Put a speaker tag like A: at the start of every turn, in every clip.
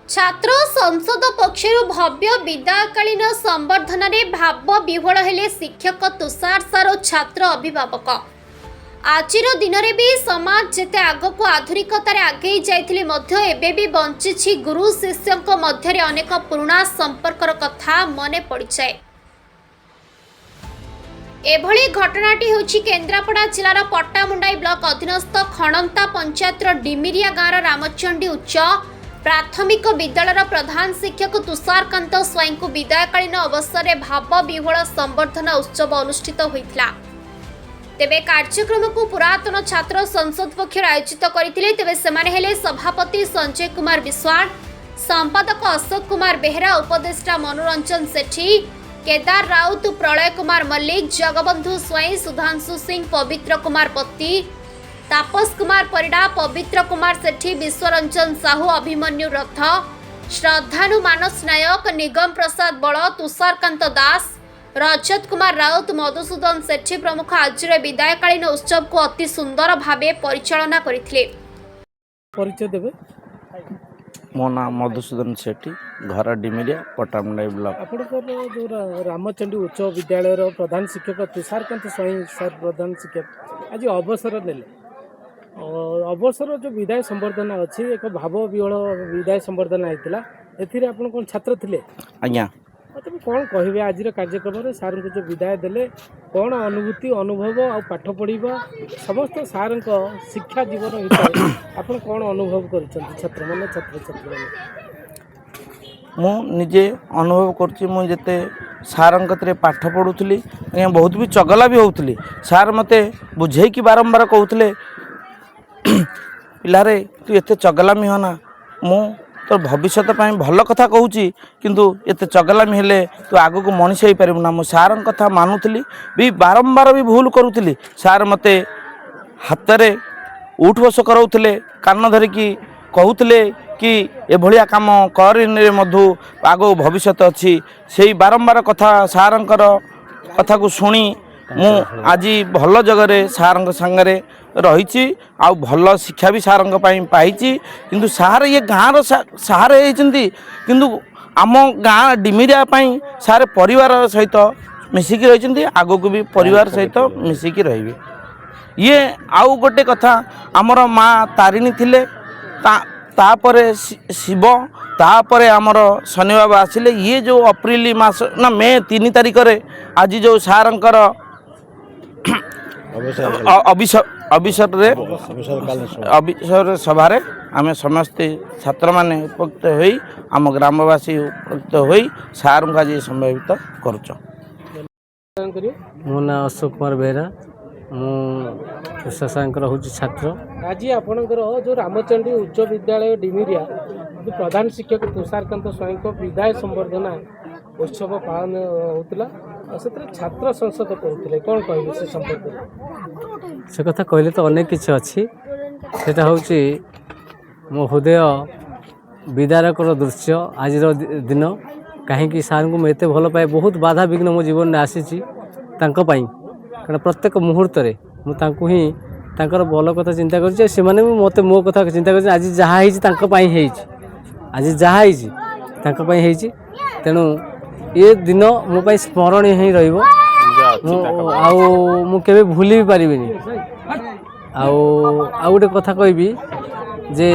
A: छात्र संसद पक्षर भव्य विदायकालीन संबर्धन में भाव विह्वल हेले शिक्षक तुषार सार और छात्र अभिभावक। आजिर दिन में भी समाज जेते आगक आधुनिकतार आगे जाइए भी बंची गुरु शिष्यों मध्य अनेक पुराणा संपर्कर कथा मने पड़ जाए। एभली घटनाटी होछि केन्द्रापड़ा जिलार पट्टामुंडाई ब्लॉक अधीनस्थ खणंता पंचायतर डिमिरिया गाँव रामचंडी उच्च प्राथमिक विद्यालय प्रधान शिक्षक तुषारकांत स्वाई को विदायकालीन अवसर में भाव विह्वल संबर्धना उत्सव अनुष्ठित होइतिला। तेबे कार्यक्रम को पुरातन छात्र संसद पक्षर आयोजित करथिले। तेबे सेमाने हेले सभापति संजय कुमार विश्वाल, संपादक अशोक कुमार बेहरा, उपदेष्टा मनोरंजन सेठी, केदार राउत, प्रलय कुमार मल्लिक, जगबंधु स्वाई, सुधांशु सिंह, पवित्र कुमार पत्ती, तापस कुमार परिडा, पवित्र कुमार सेठी, विश्वरंजन साहू, अभिमन्यु रथ, श्रद्धानु मानस नायक, निगम प्रसाद बड़, तुषारकांत दास, रजत कुमार राउत, मधुसूदन सेठी प्रमुख आज विदायकालीन उत्सव को अति सुंदर भावे परिचालना करथिले।
B: परिचय देबे।
C: मो नाम मधुसूदन सेठी, घर डिमिरिया पट्टामुंडाई ब्लॉक।
B: आपणकर जो रामचंडी उच्च विद्यालय प्रधान शिक्षक तुषारकांत स्वाई सर प्रधान शिक्षक आज अवसर नेले। अवसर जो विदाय संबर्धना अच्छी एक भाव विह्वल विदाय संबर्धना होता है। आपन कौन छात्र थिले?
C: आज्ञा
B: तुम कौन कहे आज कार्यक्रम में सार को जो विदाय देले कौन अनुभूति अनुभव आ पाठ पढ़ा समस्त सार शिक्षा जीवन हिसाब आप कौन अनुभव कर छात्र मैंने छात्र छात्री
C: मु निजे अनुभव करते सार पाठ पढ़ुली बहुत भी चगला भी होती। सार मते बुझे कि बारंबार कहते पिलारे तू एत चगलामी होना मु तो भविष्य भल कथा कहूँ किंतु एत चगलामी हेले तू आगो को मनीष हो पारू ना। मो सार कथा मानुली भी बारंबार भी भूल करुली। सार मते हाथ में उठ बस कराउले कान धरिकी कहते कि एभलिया काम कर मधु आगो भविष्य अच्छी से बारंबार कथा सार कथा को शुणी मु आज भल जगह सार सांगरे रही आ भल शिक्षा भी सार पाई किंतु सार ये गाँव सार किंतु आम गाँ डिमिरिया सार परिवार सहित मिसिकी रही आगो को भी परिवार सहित मिसिकी रही। ये आउ गोटे कथा आमर माँ तारिणी थिले तापरे शिव तापरे आमर शनि बाबा आसिले। ये जो अप्रैल मास ना मे 3 तारिख आज जो सारंकर अवसर सभारे आम समस्ते छात्र माने उपकृत होई आम ग्रामवासी उपकृत होई सार को आज संभावित करुच।
D: मो ना अशोक कुमार बेहरा, मु तुषार हूँ छात्र।
B: आज आपणकर जो रामचंडी उच्च विद्यालय डिमिरिया जो प्रधान शिक्षक तुषारकांत स्वाई को विदाय संबर्धना उत्सव पालन होता से छात्र संसद करुले कौन कहे से संपर्क
D: से कथा कहले तो अनेक किसी अच्छी सेटा हूँ मो हृदय विदारकर दृश्य आज दिन कहीं सार को मुझे भल पाए बहुत बाधा विघ्न मो जीवन में आसी कारण प्रत्येक मुहूर्त मुझे ही भल कथा चिंता कर मत मो कथा चिंता कर आज जहाँ आज जहाँ तेणु ये दिन मो स्मरणीय ही रु भूल भी पारि गोटे कथा कहबी जे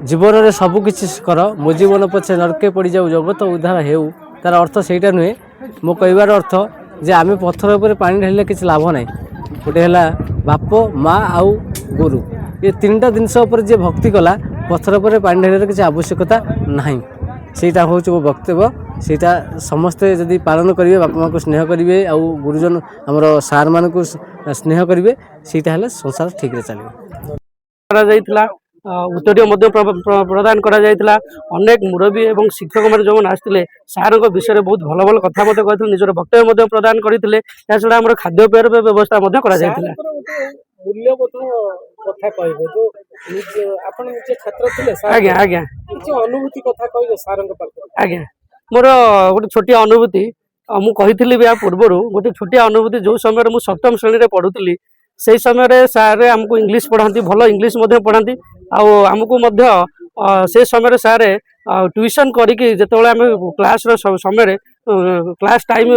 D: जीवन में सबकि कर मो जीवन पछे नरके पड़ जाऊ जगत उद्धार हेउ तार अर्थ सेटा नुहे। मो कहबार अर्थ जे आम पत्थर उपर पानी ढालिले किसी लाभ ना। गोटे है बाप माँ आउ गुरु ये 3टा जिनस जे भक्ति कला पत्थर उपर पानी ढालिले किसी आवश्यकता नहीं। सेटा हूँ वो वक्तव्य सेटा समस्ते जदि पालन करेंगे बापा माँ को स्नेह करेंगे आ गुरुजन आमर सार मान को स्नेह करेंगे सेटा संसार ठीक चलो।
E: उत्तर प्रदान करा अनेक मुरबी और शिक्षक मैंने जो आसते सार विषय बहुत भल भल कथा कहते निजर वक्तव्य प्रदान करते छड़ा आम खाद्यपेयर व्यवस्था आज्ञा आज्ञा
B: अनुभूति कथा कहे सार
E: आज्ञा मोर गोटे छोटिया अनुभूति मुझे भी पूर्वर गोटे छोटिया अनुभूति जो समय मुझे 7म श्रेणी में पढ़ुली से समय सारे आमको इंग्लिश पढ़ाती भल इंग्लिश पढ़ाती आमको से समय सारे ट्यूशन करिकी जेतेबेले आमे क्लास रो समय क्लास टाइम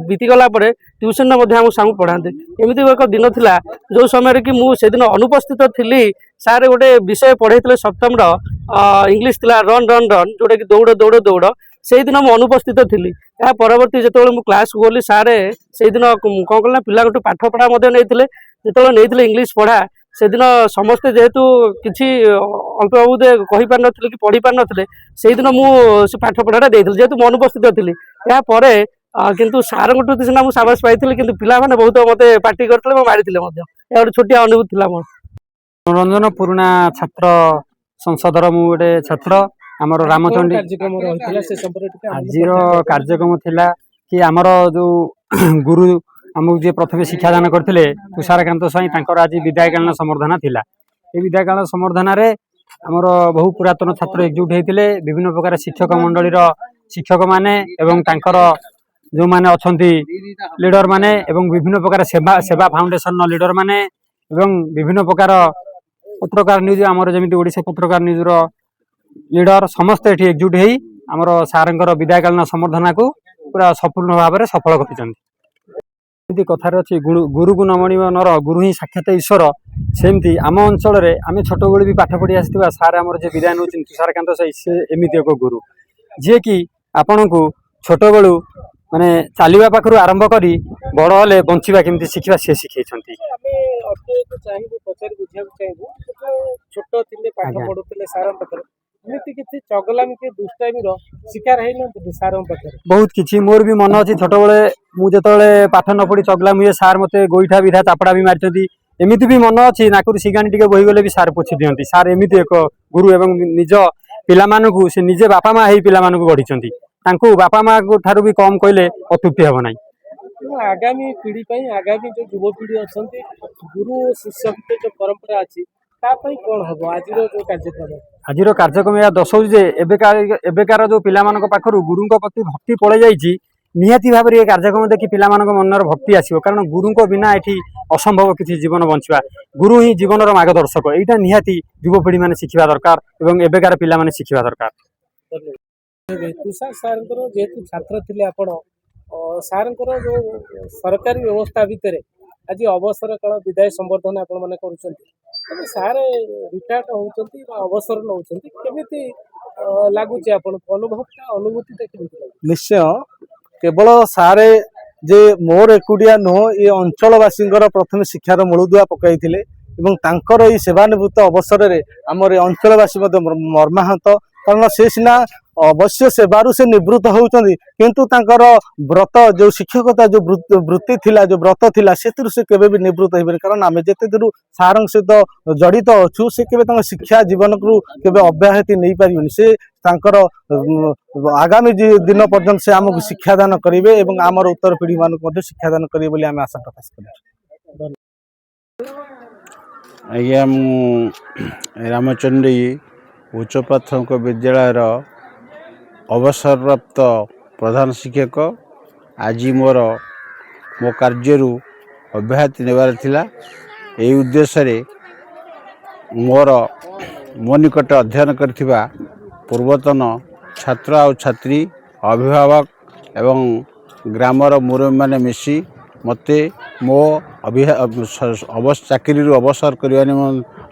E: बीतीगला परे ट्यूशन आम सामू पढ़ाते एमती एक दिन थिला जो समय कि मु से दिन अनुपस्थित थिली सारे गोटे विषय पढ़ाई सप्तम इंग्लीश थिला रन रन रन जोटा कि दौड़ दौड़ दौड़ से दिन मुझे अनुपस्थित थी या परवर्ती जो मुझे क्लास को गली सारे से दिन कौन कल पिला पाठ पढ़ा जो नहीं इंग्लीश पढ़ा से दिन समस्ते जेहेतु किसी अल्प बहुत कही पार नी कि पढ़ी पार नी से दिन मुझे पाठ पढ़ाटा देती जेहेतु मुझे अनुपस्थित थी यापर किंतु सार सीना मुझे साबास पाई कि पिला मैंने बहुत मत पार्टी करते मारी गोटे छोटिया अनुभूति थी मोर
F: मनोरंजन पुराणा छात्र संसदर मु गोटे छात्र आमर रामचंडी
B: କାର୍ଯ୍ୟକ୍ରମ ରହିଥିଲା ସେ ସମ୍ପର୍କରେ ଟିକେ
F: आज कार्यक्रम थिला कि आमर जो गुरु आमको जी प्रथम शिक्षादान करते तुषारकांत स्वाई आज विदायकालीन संबर्धना थिला ये विदायकालीन संबर्धना रे आमर बहु पुरातन छात्र एकजुट होते विभिन्न प्रकार शिक्षक मंडलीर शिक्षक माने एवं तांकर जो माने अछंती लीडर माने एवं विभिन्न प्रकार सेवा सेवा फाउंडेशन लीडर माने एवं विभिन्न प्रकार पत्रकार न्यूज आमर जमी ओडिशा पत्रकार न्यूज लीडर समस्त ये एकजुट हो आमर सारंकर विदायकालीन संबर्धना को पूरा संपूर्ण भाव में सफल कर कथार अच्छी गुरु को नमणीय नर गुरु ही साक्षात ईश्वर सेमती आम अंचल आम छोट बेलू भी पाठ पढ़ी आसवा सार आमर जो विदाय नौ तुषारकांत से एमती एक गुरु जी कि आपण को छोट बेलू माने चलवा पाखु आरंभ कर बड़ हेले बंचवा केमती शिखा सी शिखई
B: छोट थे पाठ पढ़ुते सार पाखे किसी चगलामी के दुष्टामी शिकार है सार पाखे
F: बहुत किसी मोर भी मन अच्छी छोट बेले मुझे पाठ न पढ़ी चगलाम हुए सार मत गोईठा विधा चापड़ा भी मारी एमती भी मन अच्छी नाकुर सिगाणी टे बोहीगले भी सार पोछि दियंती सार एमती एक गुरु एवं निज पिलामानकु से निजे बापा माँ ही पिलामानकु गढ़ी बापा माँ ठारू भी कम कहले अत्युक्ति हम ना
B: आगामी पीढ़ी आगामी जो युवपीढ़ी अच्छा गुरु शिष्य जो परंपरा अच्छी कौन हम आज जो कार्यक्रम
F: आज कार्यक्रम यह दर्शाऊ जे एबेकार जो पिलामानक पाखरु गुरुंक प्रति भक्ति पड़े जाइए निहाती भाव में ये कार्यक्रम देखि पिलामानक मनर भक्ति आसियो कारण गुरुंक बिना एठी असंभव किसी जीवन बंचवा गुरु ही जीवन मार्गदर्शक यहाँ निहाती युवपीढ़ी मैंने शिखा दरकार एवं एबेकार पिला माने शिखा दरकार
B: तुषार सार जेहेतु छात्र थे आपण सार जो सरकारी व्यवस्था भितर आज अवसर काल विदाय संबर्धना आपण मैंने कर सार रिटायर्ड होती अवसर नौ केमी लगुच अनुभूति
G: निश्चय केवल सारे जे मोर एकुटिया नुह ये अंचलवासी प्रथम शिक्षार मूलदुआ पकई तांकर ये सेवानिवृत्त अवसर में आमर अंचलवासी मर्माहत कारण से सीना अवश्य सेवारु से निवृत्त होउचंदी किंतु तांकर व्रत जो शिक्षकता जो वृत्ति थिला जो व्रत थिला सेतु से केबे भी निवृत्त होइबे कारण आमे जेते दूर सारंग सहित जड़ित अछु से केबे तांकर शिक्षा जीवन को केबे अव्याहति नहीं पारिबनि से तांकर आगामी दिन पर्यंत से आमको शिक्षादान करेंगे एवं आमर उत्तर पीढ़ी मानक शिक्षादान करेंगे बोली आमे आशा प्रकाश करूँ।
H: आज्ञा मु रामचंडी उच्च प्राथमिक विद्यालय अवसरप्राप्त प्रधान शिक्षक आज मो कार्यरू अब्याहति नेबार थिला एही उद्देश्य मोर मो निकट अध्ययन करथिबा पूर्वतन छात्र और छात्री अभिभावक एवं ग्रामर मुरबी माने मिसी मते मो चाकरी अवसर करने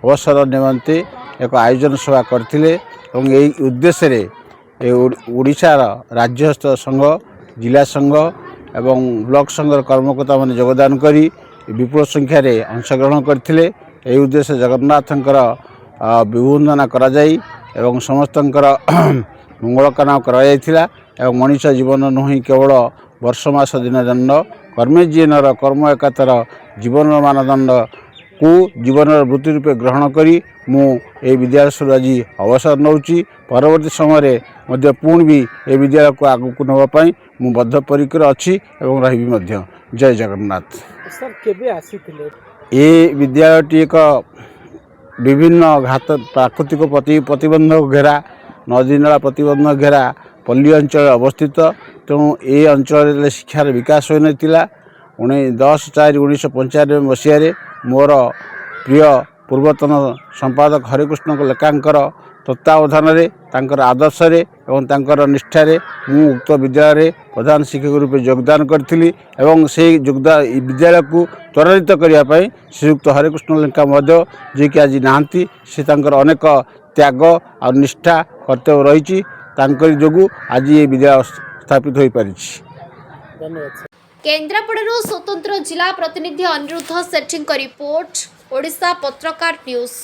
H: अवसर निमंते एक आयोजन सभा करथिले एवं एही उद्देश्य ओडिशा राज्य संघ जिला संघ एवं ब्लॉक संघ कर्मकर्ता माने योगदान करी विपुल संख्यार अंशग्रहण करथिले एही उद्देश्य जगन्नाथंकर विवंदना करा जाई एवं समस्तंकर मंगल कामना करा जायथिला एवं मनुष्य जीवन नुहि केवल वर्ष मास दिन दंड कर्मे जीवनर कर्म एकातर जीवन मानदंड को जीवन वृत्ति रूपे ग्रहण करी मु ए विद्यालय आज अवसर नौची परवर्ती समय मध्य पुणी भी ए विद्यालय को आगु को नवाई मु बद्धपरिकर अच्छी एवं रही मध्य। जय जगन्नाथ।
B: सर केबे आसीथिले
H: ए विद्यालयटी एक विभिन्न घात प्राकृतिक प्रतिबंधक घेरा नदी नाला प्रतिबंधक घेरा पल्ली अंचल अवस्थित तेणु ए अंचल शिक्षार विकास हो नाला 10/4/1995 मसीह मोर प्रिय ପୂର୍ବତନ ସମ୍ପାଦକ ହରେକୃଷ୍ଣ ଲେକାଙ୍କର ତତ୍ତ୍ୱାବଧାନରେ ତାଙ୍କର ଆଦର୍ଶରେ ଏବଂ ତାଙ୍କର ନିଷ୍ଠାରେ ମୁଁ ଉକ୍ତ ବିଦ୍ୟାଳୟରେ ପ୍ରଧାନ ଶିକ୍ଷକ ରୂପେ ଯୋଗଦାନ କରିଥିଲି ଏବଂ ସେହି ବିଦ୍ୟାଳୟକୁ ତ୍ୱରାନ୍ୱିତ କରିବା ପାଇଁ ଶ୍ରୀଯୁକ୍ତ ହରେକୃଷ୍ଣ ଲେଙ୍କା ମଧ୍ୟ ଯିଏକି ଆଜି ନାହାନ୍ତି, ସେ ତାଙ୍କର ଅନେକ ତ୍ୟାଗ ଆଉ ନିଷ୍ଠା କର୍ତ୍ତବ୍ୟ ରହିଛି, ତାଙ୍କରି ଯୋଗୁଁ ଆଜି ଏ ବିଦ୍ୟାଳୟ ସ୍ଥାପିତ ହୋଇପାରିଛି।
B: ଧନ୍ୟବାଦ।
A: କେନ୍ଦ୍ରାପଡ଼ାରୁ ସ୍ୱତନ୍ତ୍ର ଜିଲ୍ଲା ପ୍ରତିନିଧି ଅନିରୁଦ୍ଧ ସେଠୀଙ୍କ ରିପୋର୍ଟ, ଓଡ଼ିଶା ପତ୍ରକାର ନ୍ୟୁଜ୍।